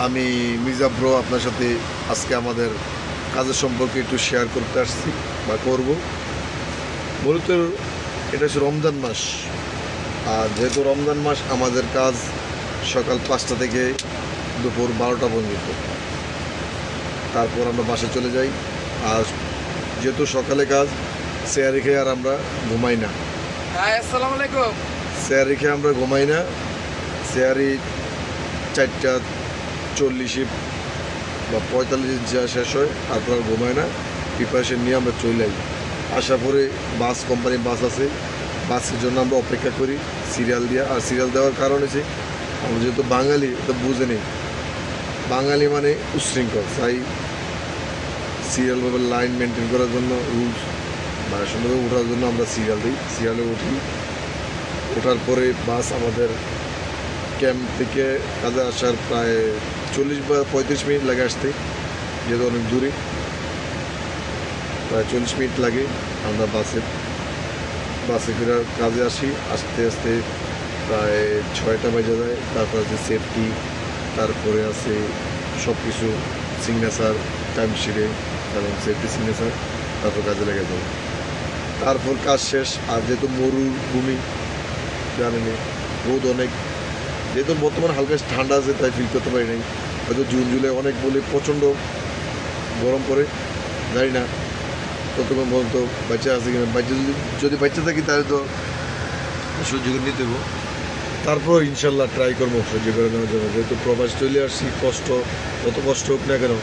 আমি মির্জা ব্রো আপনার সাথে আজকে আমাদের কাজের সম্পর্কে একটু শেয়ার করতে আসছি বা করব। মূলত এটা হচ্ছে রমজান মাস, আর যেহেতু রমজান মাস আমাদের কাজ সকাল 5টা থেকে দুপুর 12টা পর্যন্ত, তারপর আমরা বাসায় চলে যাই। আর যেহেতু সকালে কাজ, চেয়ারে খেয়ে আর আমরা ঘুমাই না। আসসালামু আলাইকুম। চেয়ারে খেয়ে আমরা ঘুমাই না। চেয়ারে 4টা 40 বা 45 যা শেষ হয়, তারপর আর ঘুমায় না। প্রিপারেশন নিয়ে আমরা চলে যাই। আসার পরে বাস, কোম্পানির বাস আছে, বাসের জন্য আমরা অপেক্ষা করি সিরিয়াল দিয়ে। আর সিরিয়াল দেওয়ার কারণ হচ্ছে আমরা যেহেতু বাঙালি, তো বুঝে নেই, বাঙালি মানে উচ্ছৃঙ্খল, তাই সিরিয়ালভাবে লাইন মেনটেন করার জন্য, রুলস মানে সুন্দরভাবে ওঠার জন্য আমরা সিরিয়াল দিই। সিরিয়ালে উঠি, ওঠার পরে বাস আমাদের ক্যাম্প থেকে কাজে আসার প্রায় 40 বা 35 মিনিট লাগে আসতে, যেহেতু অনেক দূরে, প্রায় 40 মিনিট লাগে। আমরা বাসে করে কাজে আসি, আস্তে আস্তে প্রায় 6টা বেজে যায়। তারপর আছে সেফটি, তারপরে আছে সব কিছু সিগনেচার টাইমশিটে, কারণ সেফটি সিগনেচার, তারপর কাজে লেগে যাবে। তারপর কাজ শেষ। আর যেহেতু মরুভূমি, জানেনি, রোদ অনেক, যেহেতু বর্তমানে হালকা ঠান্ডা আছে, তাই ফিল করতে পারি নাই। হয়তো জুন জুলাই অনেক বলে প্রচণ্ড গরম পড়ে, জানি না ততক্ষণ পর্যন্ত বাচ্চা আছে কিনা। বাচ্চা যদি বাচ্চা থাকি তাহলে তো সহ্য করে নিতে দেবো। তারপর ইনশাল্লাহ ট্রাই করবো সহ্য করে নেওয়ার জন্য, যেহেতু প্রবাস চলে আসছি। কত কষ্ট হোক না কেন,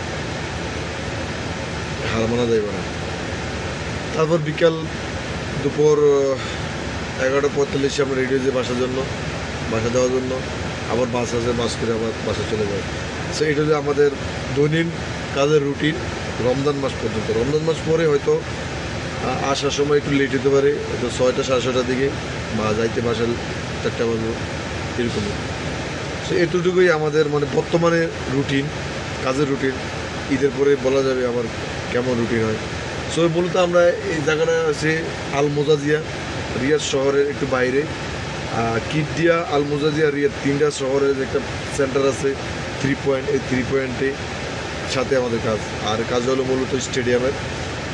হার মানা যাইব না। তারপর দুপুর 11টা 45 আমরা রেডি হয়েছি বাসা দেওয়ার জন্য। আবার বাস আছে, বাস করে আবার বাসা চলে যায়। সো এটা হচ্ছে আমাদের দৈনিক কাজের রুটিন রমজান মাস পর্যন্ত। রমজান মাস পরে হয়তো আসার সময় একটু লেট হতে পারে, হয়তো 6টা 6:30টার দিকে, বা যাইতে বাসার 4টা বাজবে, এরকমই। সো এতটুকুই আমাদের মানে বর্তমানে রুটিন, কাজের রুটিন। ঈদের পরে বলা যাবে আবার কেমন রুটিন হয়। সো মূলত আমরা এই জায়গাটা আছে আল মোজাজিয়া, রিয়াদ শহরের একটু বাইরে। কিডদিয়া, আল মোজাজিয়া, রিয়াদ, 3টা শহরের যে একটা সেন্টার আছে, 3 পয়েন্ট। এই 3 পয়েন্টে সাথে আমাদের কাজ। আর কাজ হলো মূলত স্টেডিয়ামের,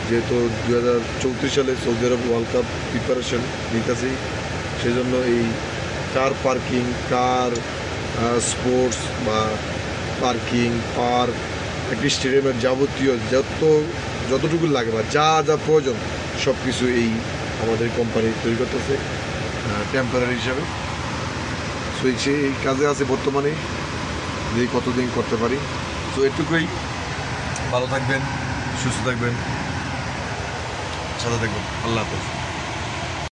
যেহেতু 2034 সালে সৌদি আরব ওয়ার্ল্ড কাপ প্রিপারেশন নিতেছি, সেই জন্য এই কার পার্কিং, কার স্পোর্টস বা পার্কিং, পার্ক, একটি স্টেডিয়ামের যাবতীয় যতটুকু লাগে বা যা যা প্রয়োজন, সব কিছু এই আমাদের কোম্পানি তৈরি করতেছে টেম্পোরারি হিসাবে। সো এই কাজে আছে বর্তমানে, যে কতদিন করতে পারি। তো এটুকুই। ভালো থাকবেন, সুস্থ থাকবেন, সাথে থাকবেন। আল্লাহ হাফেজ।